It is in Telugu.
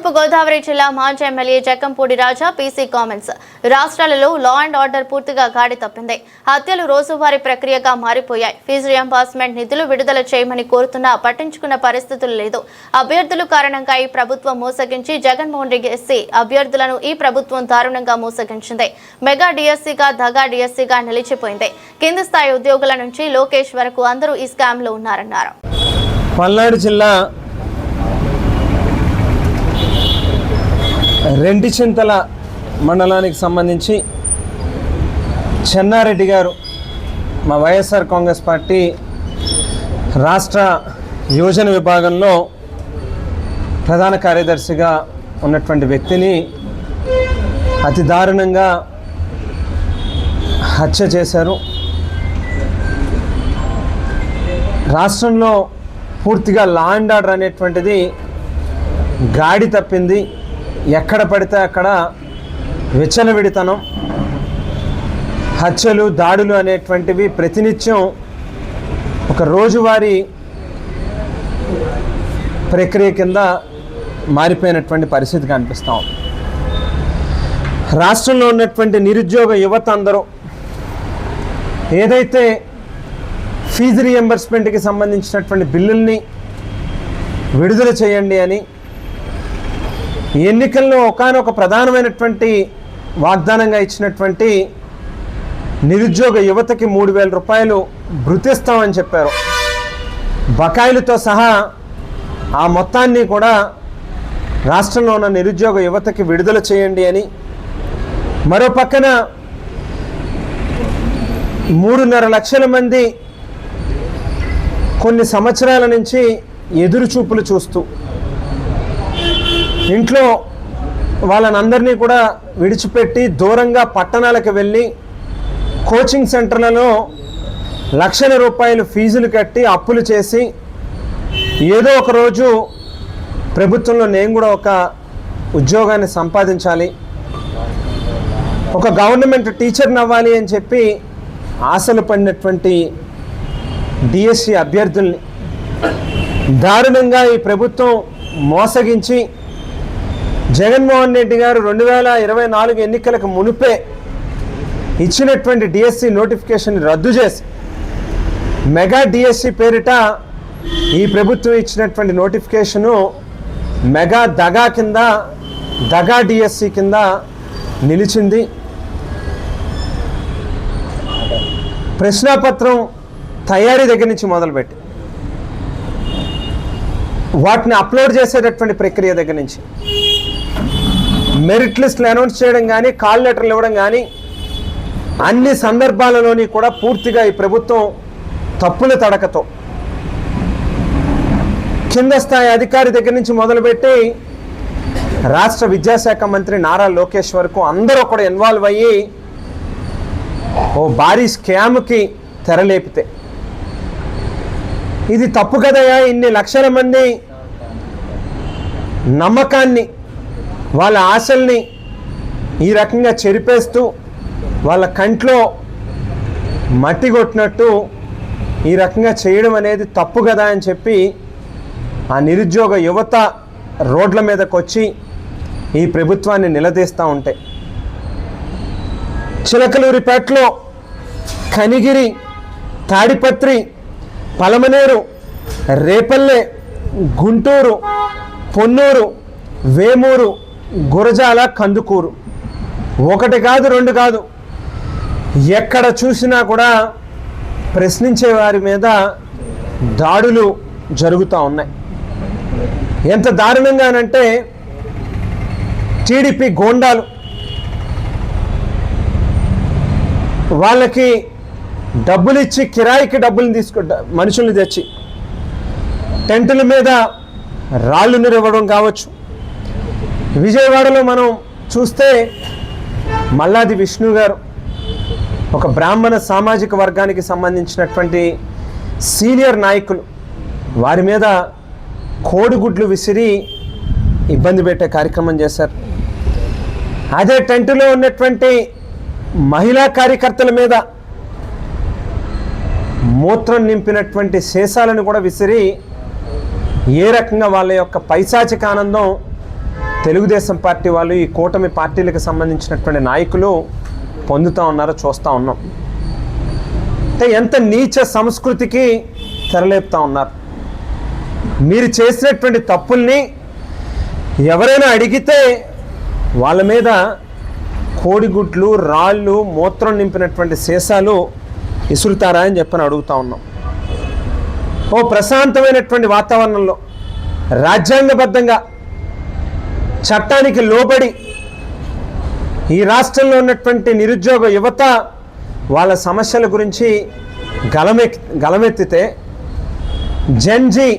తూర్పు గోదావరి జిల్లా మాజీ ఎమ్మెల్యే జక్కంపూడి రాజా పీసీ కామెంట్స్. రాష్ట్రాలలో లా అండ్ ఆర్డర్ పూర్తిగా గాడి తప్పింది. హత్యలు రోజువారీ ప్రక్రియగా మారిపోయాయి. ఫీజు రియంబర్స్మెంట్ నిధులు విడుదల చేయమని కోరుతున్నా పట్టించుకున్న పరిస్థితులు లేదు. అభ్యర్థుల కారణంగా ఈ ప్రభుత్వం మోసగించి జగన్మోహన్ రెడ్డి ఎస్సీ అభ్యర్థులను ఈ ప్రభుత్వం దారుణంగా మోసగించింది. మెగా డిఎస్సీగా దగా డిఎస్సీగా నిలిచిపోయింది. కింది స్థాయి ఉద్యోగుల నుంచి లోకేష్ వరకు అందరూ ఈ స్కామ్ లో ఉన్నారన్నారు. పల్నాడు జిల్లా రెంటిచింతల మండలానికి సంబంధించి చెన్నారెడ్డి గారు మా వైఎస్ఆర్ కాంగ్రెస్ పార్టీ రాష్ట్ర యోజన విభాగంలో ప్రధాన కార్యదర్శిగా ఉన్నటువంటి వ్యక్తిని అతి దారుణంగా హత్య చేశారు. రాష్ట్రంలో పూర్తిగా లా అండ్ ఆర్డర్ అనేటువంటిది గాడి తప్పింది. ఎక్కడ పడితే అక్కడ విచ్చలవిడితనం, హత్యలు, దాడులు అనేటువంటివి ప్రతినిత్యం ఒక రోజువారీ ప్రక్రియ కింద మారిపోయినటువంటి పరిస్థితి కనిపిస్తాం. రాష్ట్రంలో ఉన్నటువంటి నిరుద్యోగ యువత అందరూ ఏదైతే ఫీజు రియంబర్స్మెంట్కి సంబంధించినటువంటి బిల్లుల్ని విడుదల చేయండి అని ఎన్నికల్లో ఒకానొక ప్రధానమైనటువంటి వాగ్దానంగా ఇచ్చినటువంటి నిరుద్యోగ యువతకి 3,000 రూపాయలు భృతిస్తామని చెప్పారు. బకాయిలతో సహా ఆ మొత్తాన్ని కూడా రాష్ట్రంలో ఉన్న నిరుద్యోగ యువతకి విడుదల చేయండి అని, మరో పక్కన 3.5 లక్షల మంది కొన్ని సంవత్సరాల నుంచి ఎదురుచూపులు చూస్తూ ఇంట్లో వాళ్ళనందరినీ కూడా విడిచిపెట్టి దూరంగా పట్టణాలకు వెళ్ళి కోచింగ్ సెంటర్లలో లక్షల రూపాయలు ఫీజులు కట్టి అప్పులు చేసి ఏదో ఒక రోజు ప్రభుత్వంలో నేను కూడా ఒక ఉద్యోగాన్ని సంపాదించాలి, ఒక గవర్నమెంట్ టీచర్ని అవ్వాలి అని చెప్పి ఆశలు పడినటువంటి డిఎస్సి అభ్యర్థుల్ని దారుణంగా ఈ ప్రభుత్వం మోసగించి జగన్మోహన్ రెడ్డి గారు 2024 ఎన్నికలకు మునిపే ఇచ్చినటువంటి డిఎస్సి నోటిఫికేషన్ రద్దు చేసి మెగా డిఎస్సి పేరిట ఈ ప్రభుత్వం ఇచ్చినటువంటి నోటిఫికేషను మెగా దగా కింద, దగా డిఎస్సి కింద నిలిచింది. ప్రశ్నాపత్రం తయారీ దగ్గర నుంచి మొదలుపెట్టి వాటిని అప్లోడ్ చేసేటటువంటి ప్రక్రియ దగ్గర నుంచి మెరిట్ లిస్టులు అనౌన్స్ చేయడం కానీ, కాల్ లెటర్లు ఇవ్వడం కానీ అన్ని సందర్భాలలోని కూడా పూర్తిగా ఈ ప్రభుత్వం తప్పుల తడకతో కింద స్థాయి అధికారి దగ్గర నుంచి మొదలుపెట్టి రాష్ట్ర విద్యాశాఖ మంత్రి నారా లోకేష్ వరకు అందరూ కూడా ఇన్వాల్వ్ అయ్యి ఓ భారీ స్కామ్కి తెరలేపితే ఇది తప్పు కదయా, ఇన్ని లక్షల మంది నమ్మకాన్ని, వాళ్ళ ఆశల్ని ఈ రకంగా చెరిపేస్తూ వాళ్ళ కంట్లో మట్టి కొట్టినట్టు ఈ రకంగా చేయడం అనేది తప్పు కదా అని చెప్పి ఆ నిరుద్యోగ యువత రోడ్ల మీదకి వచ్చి ఈ ప్రభుత్వాన్ని నిలదీస్తూ ఉంటే చిలకలూరిపేటలో, కనిగిరి, తాడిపత్రి, పలమనేరు, రేపల్లె, గుంటూరు, పొన్నూరు, వేమూరు, గురజాల, కందుకూరు, ఒకటి కాదు రెండు కాదు, ఎక్కడ చూసినా కూడా ప్రశ్నించే వారి మీద దాడులు జరుగుతూ ఉన్నాయి. ఎంత దారుణంగానంటే టీడీపీ గోండాలు వాళ్ళకి డబ్బులు ఇచ్చి, కిరాయికి డబ్బులు మనుషుల్ని తెచ్చి టెంటుల మీద రాళ్ళు నిరవడం కావచ్చు. విజయవాడలో మనం చూస్తే మల్లాది విష్ణు గారు ఒక బ్రాహ్మణ సామాజిక వర్గానికి సంబంధించినటువంటి సీనియర్ నాయకులు, వారి మీద కోడిగుడ్లు విసిరి ఇబ్బంది పెట్టే కార్యక్రమం చేశారు. అదే టెంటులో ఉన్నటువంటి మహిళా కార్యకర్తల మీద మూత్రం నింపినటువంటి శేషాలను కూడా విసిరి ఏ రకంగా వాళ్ళ యొక్క పైశాచిక ఆనందం తెలుగుదేశం పార్టీ వాళ్ళు, ఈ కూటమి పార్టీలకు సంబంధించినటువంటి నాయకులు పొందుతూ ఉన్నారో చూస్తూ ఉన్నాం. అంటే ఎంత నీచ సంస్కృతికి తెరలేపుతూ ఉన్నారు. మీరు చేసినటువంటి తప్పుల్ని ఎవరైనా అడిగితే వాళ్ళ మీద కోడిగుడ్లు, రాళ్ళు, మూత్రం నింపినటువంటి సీసాలు ఇసురుతారా అని చెప్పని అడుగుతూ ఉన్నాం. ఓ ప్రశాంతమైనటువంటి వాతావరణంలో రాజ్యాంగబద్ధంగా చట్టానికి లోబడి ఈ రాష్ట్రంలో ఉన్నటువంటి నిరుద్యోగ యువత వాళ్ళ సమస్యల గురించి గలమెత్తితే జెన్జీ